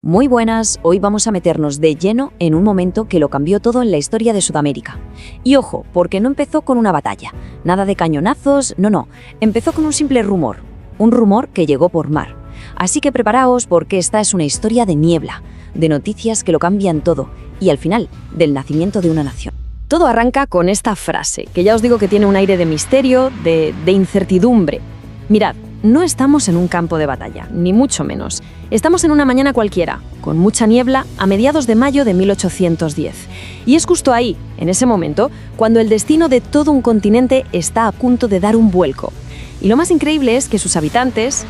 Muy buenas, hoy vamos a meternos de lleno en un momento que lo cambió todo en la historia de Sudamérica. Y ojo, porque no empezó con una batalla, nada de cañonazos, no, empezó con un simple rumor, un rumor que llegó por mar. Así que preparaos porque esta es una historia de niebla, de noticias que lo cambian todo y al final, del nacimiento de una nación. Todo arranca con esta frase, que ya os digo que tiene un aire de misterio, de incertidumbre. Mirad, no estamos en un campo de batalla, ni mucho menos. Estamos en una mañana cualquiera, con mucha niebla, a mediados de mayo de 1810. Y es justo ahí, en ese momento, cuando el destino de todo un continente está a punto de dar un vuelco. Y lo más increíble es que sus habitantes,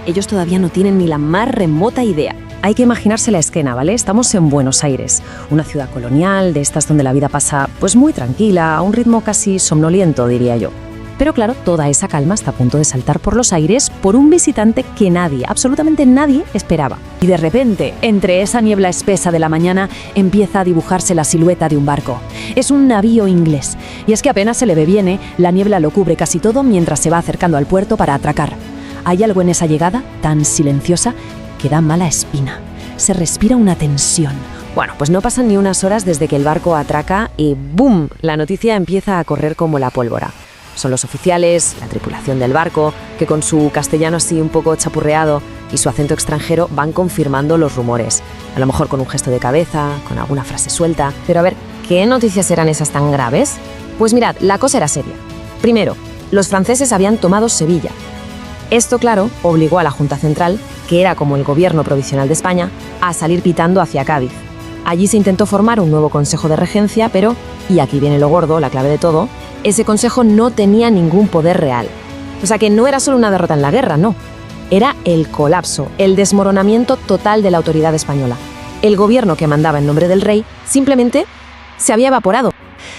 ellos todavía no tienen ni la más remota idea. Hay que imaginarse la escena, ¿vale? Estamos en Buenos Aires, una ciudad colonial, de estas donde la vida pasa muy tranquila, a un ritmo casi somnoliento, diría yo. Pero claro, toda esa calma está a punto de saltar por los aires por un visitante que nadie, absolutamente nadie, esperaba. Y de repente, entre esa niebla espesa de la mañana, empieza a dibujarse la silueta de un barco. Es un navío inglés. Y es que apenas se le ve bien, la niebla lo cubre casi todo mientras se va acercando al puerto para atracar. Hay algo en esa llegada, tan silenciosa, que da mala espina. Se respira una tensión. Pues no pasan ni unas horas desde que el barco atraca y ¡boom! La noticia empieza a correr como la pólvora. Son los oficiales, la tripulación del barco, que con su castellano así un poco chapurreado y su acento extranjero van confirmando los rumores. A lo mejor con un gesto de cabeza, con alguna frase suelta. Pero a ver, ¿qué noticias eran esas tan graves? Pues mirad, la cosa era seria. Primero, los franceses habían tomado Sevilla. Esto, claro, obligó a la Junta Central, que era como el gobierno provisional de España, a salir pitando hacia Cádiz. Allí se intentó formar un nuevo consejo de regencia, pero, y aquí viene lo gordo, la clave de todo, ese consejo no tenía ningún poder real. O sea que no era solo una derrota en la guerra, no. Era el colapso, el desmoronamiento total de la autoridad española. El gobierno que mandaba en nombre del rey simplemente se había evaporado.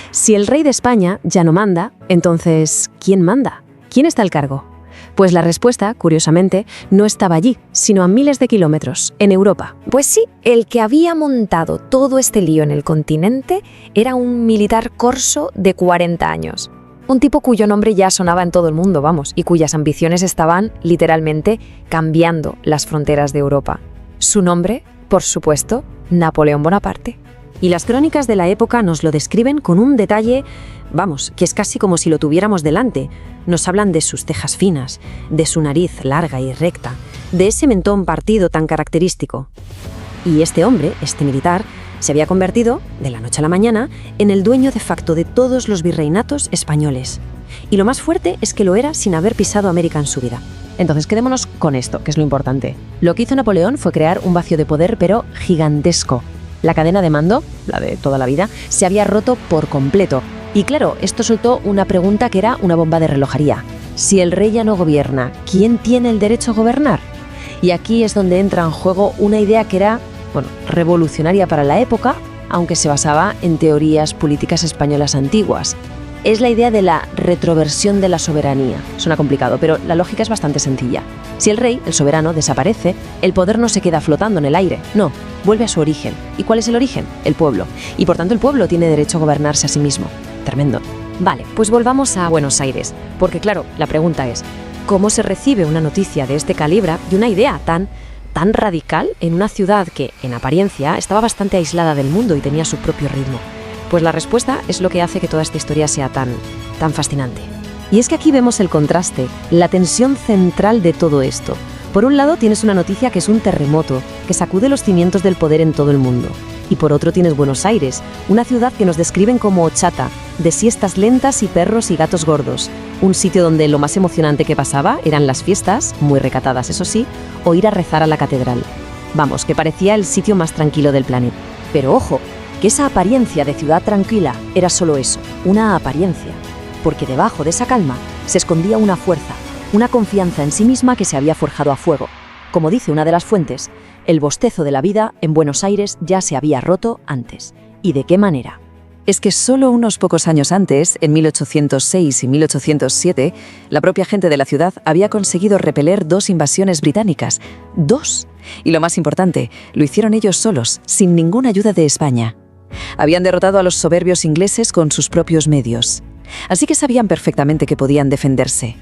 Si el rey de España ya no manda, entonces, ¿quién manda? ¿Quién está al cargo? Pues la respuesta, curiosamente, no estaba allí, sino a miles de kilómetros, en Europa. Pues sí, el que había montado todo este lío en el continente era un militar corso de 40 años. Un tipo cuyo nombre ya sonaba en todo el mundo, y cuyas ambiciones estaban, literalmente, cambiando las fronteras de Europa. Su nombre, por supuesto, Napoleón Bonaparte. Y las crónicas de la época nos lo describen con un detalle, que es casi como si lo tuviéramos delante. Nos hablan de sus cejas finas, de su nariz larga y recta, de ese mentón partido tan característico. Y este hombre, este militar, se había convertido, de la noche a la mañana, en el dueño de facto de todos los virreinatos españoles. Y lo más fuerte es que lo era sin haber pisado América en su vida. Entonces quedémonos con esto, que es lo importante. Lo que hizo Napoleón fue crear un vacío de poder, pero gigantesco. La cadena de mando, la de toda la vida, se había roto por completo. Y claro, esto soltó una pregunta que era una bomba de relojería. Si el rey ya no gobierna, ¿quién tiene el derecho a gobernar? Y aquí es donde entra en juego una idea que era, revolucionaria para la época, aunque se basaba en teorías políticas españolas antiguas. Es la idea de la retroversión de la soberanía. Suena complicado, pero la lógica es bastante sencilla. Si el rey, el soberano, desaparece, el poder no se queda flotando en el aire, no, vuelve a su origen. ¿Y cuál es el origen? El pueblo. Y por tanto el pueblo tiene derecho a gobernarse a sí mismo. Tremendo. Vale, pues volvamos a Buenos Aires, porque claro, la pregunta es, ¿cómo se recibe una noticia de este calibre y una idea tan radical en una ciudad que, en apariencia, estaba bastante aislada del mundo y tenía su propio ritmo? Pues la respuesta es lo que hace que toda esta historia sea tan fascinante. Y es que aquí vemos el contraste, la tensión central de todo esto. Por un lado tienes una noticia que es un terremoto, que sacude los cimientos del poder en todo el mundo. Y por otro tienes Buenos Aires, una ciudad que nos describen como chata, de siestas lentas y perros y gatos gordos. Un sitio donde lo más emocionante que pasaba eran las fiestas, muy recatadas eso sí, o ir a rezar a la catedral. Que parecía el sitio más tranquilo del planeta. Pero ojo, que esa apariencia de ciudad tranquila era solo eso, una apariencia. Porque debajo de esa calma se escondía una fuerza, una confianza en sí misma que se había forjado a fuego. Como dice una de las fuentes, el bostezo de la vida en Buenos Aires ya se había roto antes. ¿Y de qué manera? Es que solo unos pocos años antes, en 1806 y 1807, la propia gente de la ciudad había conseguido repeler 2 invasiones británicas. 2. Y lo más importante, lo hicieron ellos solos, sin ninguna ayuda de España. Habían derrotado a los soberbios ingleses con sus propios medios. Así que sabían perfectamente que podían defenderse.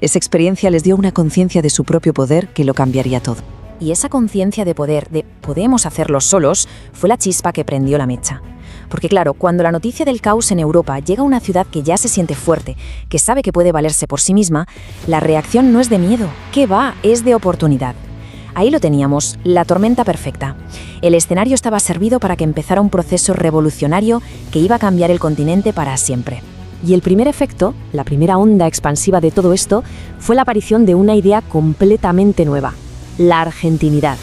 Esa experiencia les dio una conciencia de su propio poder que lo cambiaría todo. Y esa conciencia de poder, de podemos hacerlo solos, fue la chispa que prendió la mecha. Porque claro, cuando la noticia del caos en Europa llega a una ciudad que ya se siente fuerte, que sabe que puede valerse por sí misma, la reacción no es de miedo, ¿qué va? Es de oportunidad. Ahí lo teníamos, la tormenta perfecta. El escenario estaba servido para que empezara un proceso revolucionario que iba a cambiar el continente para siempre. Y el primer efecto, la primera onda expansiva de todo esto, fue la aparición de una idea completamente nueva: la argentinidad.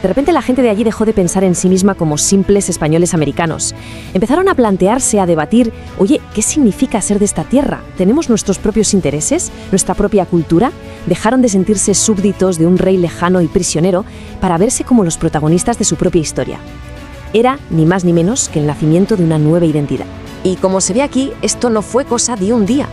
De repente la gente de allí dejó de pensar en sí misma como simples españoles americanos. Empezaron a plantearse, a debatir, oye, ¿qué significa ser de esta tierra? ¿Tenemos nuestros propios intereses? ¿Nuestra propia cultura? Dejaron de sentirse súbditos de un rey lejano y prisionero para verse como los protagonistas de su propia historia. Era ni más ni menos que el nacimiento de una nueva identidad. Y como se ve aquí, esto no fue cosa de un día,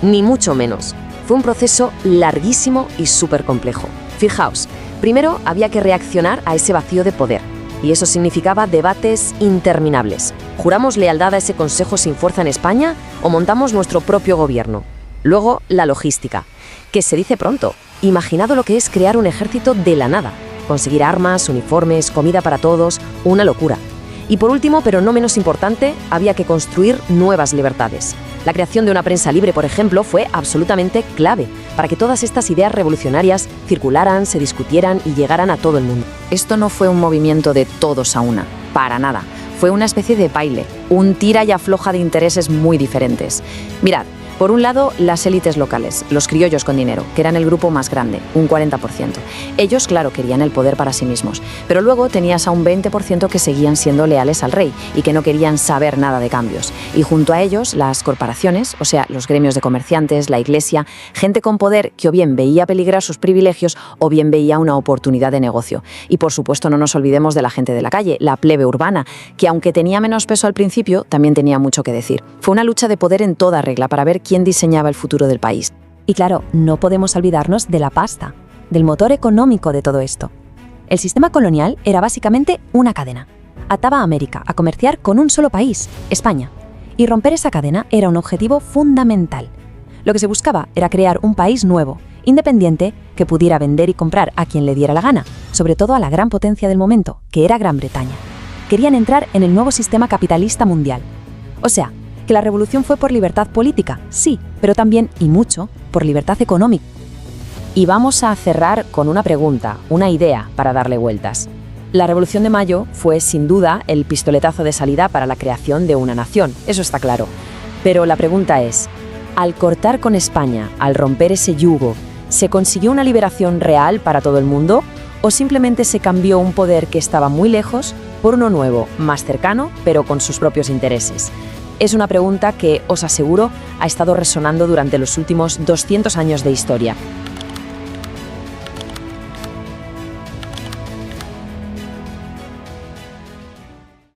ni mucho menos. Fue un proceso larguísimo y súper complejo. Fijaos, primero había que reaccionar a ese vacío de poder, y eso significaba debates interminables. ¿Juramos lealtad a ese consejo sin fuerza en España o montamos nuestro propio gobierno? Luego, la logística, que se dice pronto. Imaginado lo que es crear un ejército de la nada, conseguir armas, uniformes, comida para todos, una locura. Y por último, pero no menos importante, había que construir nuevas libertades. La creación de una prensa libre, por ejemplo, fue absolutamente clave para que todas estas ideas revolucionarias circularan, se discutieran y llegaran a todo el mundo. Esto no fue un movimiento de todos a una, para nada. Fue una especie de baile, un tira y afloja de intereses muy diferentes. Mirad, por un lado, las élites locales, los criollos con dinero, que eran el grupo más grande, un 40%. Ellos, claro, querían el poder para sí mismos, pero luego tenías a un 20% que seguían siendo leales al rey y que no querían saber nada de cambios. Y junto a ellos, las corporaciones, o sea, los gremios de comerciantes, la iglesia, gente con poder que o bien veía peligrar sus privilegios o bien veía una oportunidad de negocio. Y por supuesto, no nos olvidemos de la gente de la calle, la plebe urbana, que aunque tenía menos peso al principio, también tenía mucho que decir. Fue una lucha de poder en toda regla para ver quién diseñaba el futuro del país. Y claro, no podemos olvidarnos de la pasta, del motor económico de todo esto. El sistema colonial era básicamente una cadena. Ataba a América a comerciar con un solo país, España. Y romper esa cadena era un objetivo fundamental. Lo que se buscaba era crear un país nuevo, independiente, que pudiera vender y comprar a quien le diera la gana, sobre todo a la gran potencia del momento, que era Gran Bretaña. Querían entrar en el nuevo sistema capitalista mundial. O sea, que la revolución fue por libertad política, sí, pero también, y mucho, por libertad económica. Y vamos a cerrar con una pregunta, una idea para darle vueltas. La Revolución de Mayo fue, sin duda, el pistoletazo de salida para la creación de una nación, eso está claro. Pero la pregunta es, al cortar con España, al romper ese yugo, ¿se consiguió una liberación real para todo el mundo? ¿O simplemente se cambió un poder que estaba muy lejos por uno nuevo, más cercano, pero con sus propios intereses? Es una pregunta que, os aseguro, ha estado resonando durante los últimos 200 años de historia.